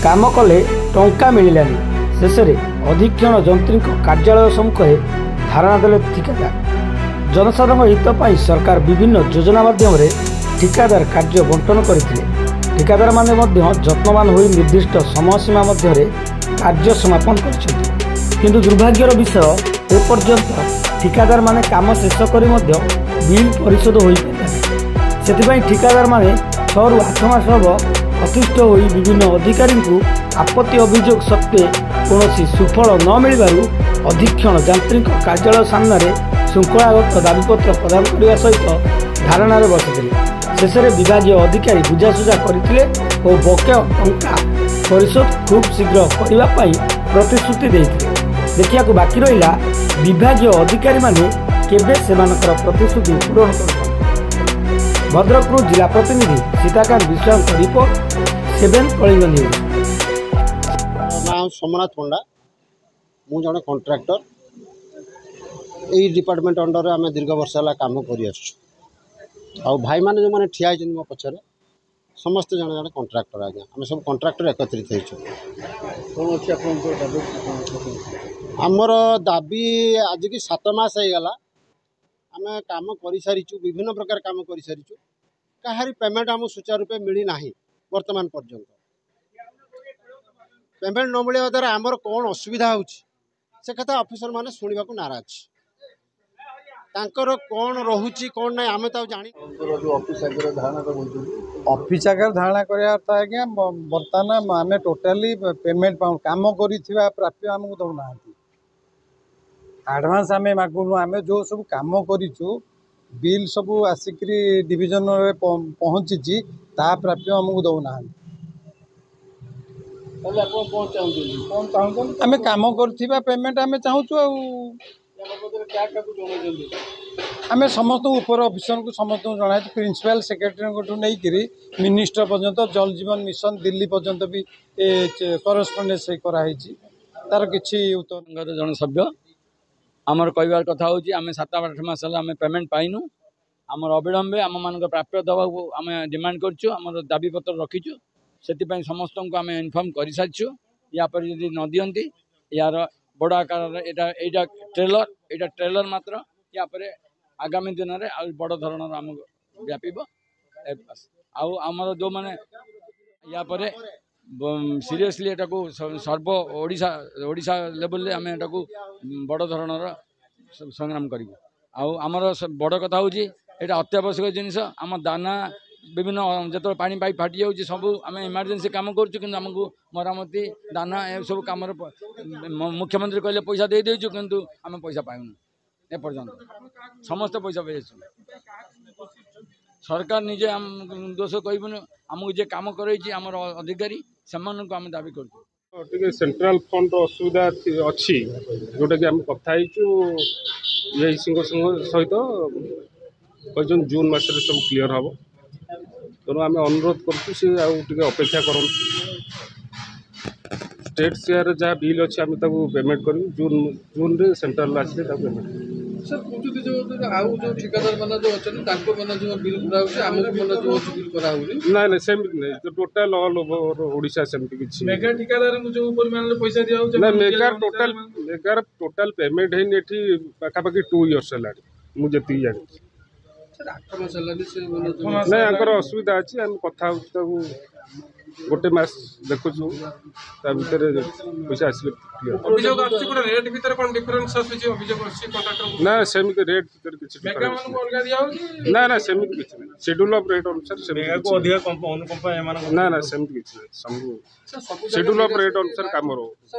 काम कले टंका मिलानी शेष में अधीक्षण जंत्री कार्यालय सम्मुखें धारणा देले ठिकादार। जनसाधारण हितपाई सरकार विभिन्न योजना माध्यम ठिकादार कार्य बंटन करते। ठिकादार माने जत्नवान हो निर्दिष्ट समय सीमा मध्य कार्य समापन कर दुर्भाग्यर विषय एपर्यंत ठिकादार माने काम शेष कर बिल परिशोध हो पारे। ठिकादार माने 6 ରୁ 8 मास हम अतिष्ठ हो विभिन्न अधिकारी को आपत्ति अभियोग सत्वे कौन सुफल न मिलू अधीक्षण यांत्रिक कार्यालय सामने श्रृंखलागत दाबीपत्र प्रदान करने सहित धारणा बसते। शेष में विभाग अधिकारी बुझासुझा करते और बकेय टंका परिशोध खूब शीघ्र करने प्रतिश्रुति देते। देखा बाकी रहा विभाग अधिकारी माने केबे सेमानकर प्रतिश्रुति पूरण कर। भद्रकरू जिला प्रतिनिधि सीताकांत विश्वास रिपोर्ट 7 कलिंग न्यूज। नाम सोमनाथ पंडा, मु जड़े कॉन्ट्रैक्टर यही डिपार्टमेंट अंडर आम दीर्घ वर्ष है कम कर भाई मैंने जो मैंने ठिया मो पचर समस्त जन जन कॉन्ट्रैक्टर आज्ञा आम सब कॉन्ट्रैक्टर एकत्रित होमर दाबी आज की 7 मास होगला आम कम कर सारीचु विभिन्न प्रकार कम कर सारीचु कहारी पेमेंट आम सुचारू रूपे मिलना वर्तमान पर्यंत पेमेंट न मिलवा द्वारा आमर कौन असुविधा से कथा ऑफिसर माने शुणा नाराज तांकर कौन रोची कौन ना आम तो जानी ऑफिस आगे धारणा करता आज्ञा बर्तमान आम टोटाली पेमेंट पाऊँ कम कर प्राप्य आमको दौना एडवांस आम मागुनु आम जो सब कम करूँ बिल सब आसिक डिविजन पहुँची ता प्राप्य आमको दौना आम कम कर पेमेंट आम चाहूँ आम समस्त उपर ऑफिसर को समस्त जन प्रिंसिपल सेक्रेटरी नहीं मिनिस्टर पर्यंत जल जीवन मिशन दिल्ली पर्यंत भी करस्पंडेंस कराई तार किसी उत्तर जन सभ्य आमर कहबार कथा हूँ आम 7-8 मास आम पेमेंट पाइनु आमर अविलंबे आम मान प्राप्य दवा आम डिमांड करूँ आम दाबी पत्र रखीचु से समस्त को आम इनफर्म कर सारी यापर यदि न दियंती यार बड़ आकार यहाँ ट्रेलर मात्र यापर आगामी दिन में बड़ धरण आम व्यापीब आमर जो मैंने यापर सीरियसली एटा को सर्व ओडिशा लेवल आम एटा को बड़ धरण संग्राम करूँ आमर बड़ कथा हूँ यहाँ अत्यावश्यक जिनस आम दाना विभिन्न जो पानी पाइप फाटी जाऊँगी सब आम इमरजेंसी कम करूँ मरामती दाना ए सब कम मुख्यमंत्री कहले पैसा दे देचु किंतु आम पैसा पाऊनु एपर्यंत समस्त पैसा पाई सरकार निजे आम दोष कहबुन आमको जे काम कर अधिकारी से आम दाबी कर सेंट्रल फंड असुविधा अच्छी जोटा कि आम कथा सहित कही जून मस सब क्लीयर हम तेणु आम अनुरोध कर अपेक्षा कर स्टेट शेयर जहाँ बिल अच्छे आम पेमेंट कर जून रे सेंट्रल आसे पेमेंट सर कहते जो ठिकादार मैंने जो अच्छे मैंने जो बिल करा जो बिल करा ना सेमती नहीं टोटाल ऑल ओवर ओडिशा सेमती किछि मेगा ठिकादार को जो परिमाण रे पैसा दिया हो ना मेगार टोटाल पेमेंट है एठी पाखापाखि 2 इयर्स हेलानी मु जति जानि सर 8 मास हेलानी से नहीं आंकर असुविधा अच्छी आम कथा गोटे मास देखुचु भर पैसा आस ना सेमती रेट ना ना सेमती किसी ना शेड्यूल ऑफ रेट अनुसार ना ना सेमती किसी सब शेड्यूल ऑफ रेट अनुसार काम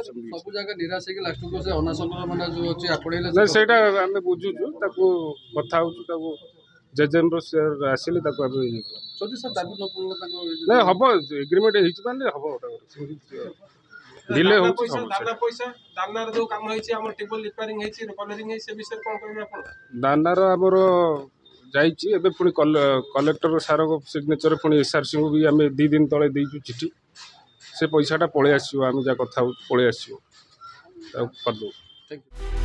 सब जगह निराश है लास्ट को से अनशन माने जो अछि आपणेले ना सेटा हम बुझुचु ताको कथा होचु ताको जेजेमरो शेयर आसिले ताको अब जदि सर दाबी न पूर्ण नहीं हम एग्रीमेंट हम डिले हो दानार जो काम होइछि हमर टेबल रिपेयरिंग होइछि कलरिंग है से विषय कोन कहबे आपण दानार हमर जाइछि एबे पुनी कलेक्टर सार को सिग्नेचर पुनी एसआरसी को भी आम 2 दिन तले देइछु चिठी से पैसाटा पळे आसियो आम जा कथा पळे आसियो कर दो। Thank you.